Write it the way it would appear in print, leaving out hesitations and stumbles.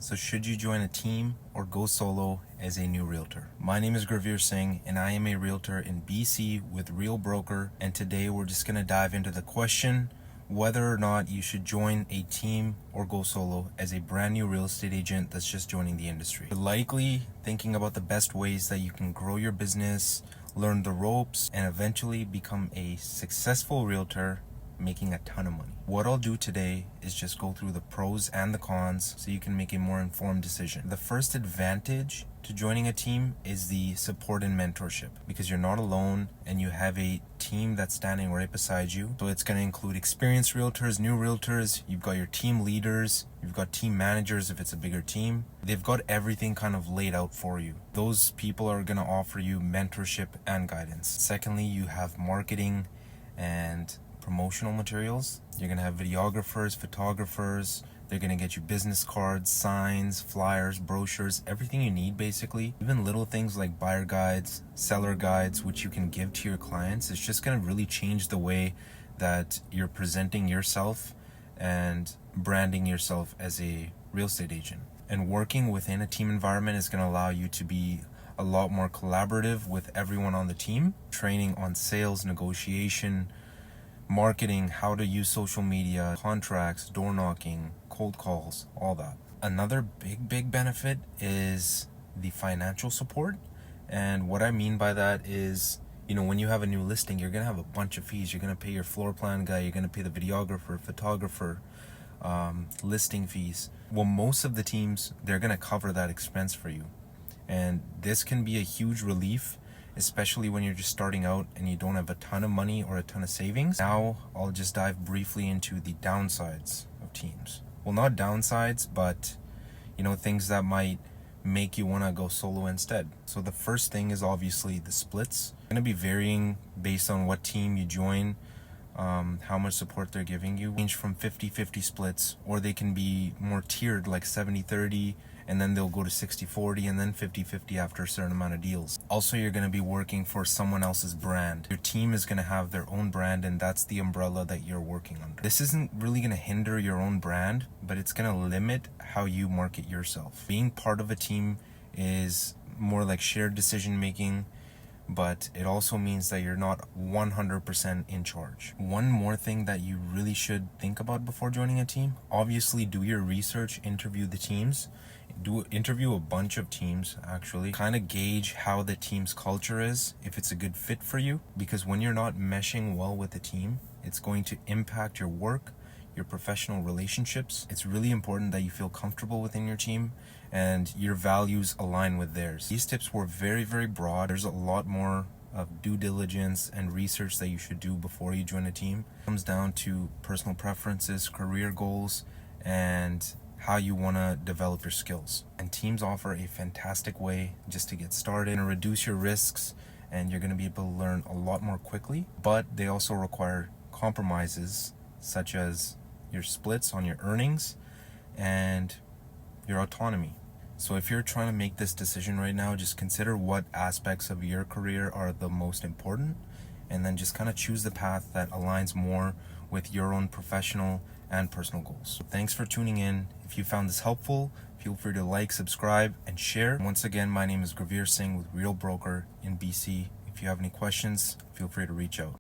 So should you join a team or go solo as a new realtor? My name is Gravir Singh and I am a realtor in BC with Real Broker, and today we're just going to dive into the question whether or not you should join a team or go solo as a brand new real estate agent that's just joining the industry. You're likely thinking about the best ways that you can grow your business, learn the ropes, and eventually become a successful realtor making a ton of money. What I'll do today is just go through the pros and the cons so you can make a more informed decision. The first advantage to joining a team is the support and mentorship, because you're not alone and you have a team that's standing right beside you. So it's going to include experienced realtors, new realtors, you've got your team leaders, you've got team managers if it's a bigger team. They've got everything kind of laid out for you. Those people are going to offer you mentorship and guidance. Secondly, you have marketing and promotional materials. You're going to have videographers, photographers. They're going to get you business cards, signs, flyers, brochures, everything you need basically. Even little things like buyer guides, seller guides, which you can give to your clients. It's just going to really change the way that you're presenting yourself and branding yourself as a real estate agent. And working within a team environment is going to allow you to be a lot more collaborative with everyone on the team. Training on sales, negotiation, marketing, how to use social media, contracts, door knocking, cold calls, all that. Another big benefit is the financial support. And what I mean by that is, when you have a new listing, you're going to have a bunch of fees. You're going to pay your floor plan guy, you're going to pay the videographer, photographer, listing fees. Well, most of the teams, they're going to cover that expense for you. And this can be a huge relief, especially when you're just starting out and you don't have a ton of money or a ton of savings. Now, I'll just dive briefly into the downsides of teams. Well, not downsides, but things that might make you want to go solo instead. So the first thing is obviously the splits. It's going to be varying based on what team you join, how much support they're giving you. Range from 50-50 splits, or they can be more tiered like 70-30, and then they'll go to 60-40 and then 50-50 after a certain amount of deals. Also, you're going to be working for someone else's brand. Your team is going to have their own brand, and that's the umbrella that you're working under. This isn't really going to hinder your own brand, but it's going to limit how you market yourself. Being part of a team is more like shared decision making, but it also means that you're not 100% in charge. One more thing that you really should think about before joining a team: obviously do your research, interview the teams. Interview a bunch of teams, actually. Kind of gauge how the team's culture is, if it's a good fit for you. Because when you're not meshing well with the team, it's going to impact your work, your professional relationships. It's really important that you feel comfortable within your team and your values align with theirs. These tips were very broad. There's a lot more of due diligence and research that you should do before you join a team. It comes down to personal preferences, career goals, and how you want to develop your skills. And teams offer a fantastic way just to get started and reduce your risks, and you're going to be able to learn a lot more quickly. But they also require compromises, such as your splits on your earnings and your autonomy. So if you're trying to make this decision right now, just consider what aspects of your career are the most important, and then just kind of choose the path that aligns more with your own professional and personal goals. So thanks for tuning in. If you found this helpful, feel free to like, subscribe, and share. Once again, my name is Gravir Singh with Real Broker in BC. If you have any questions, feel free to reach out.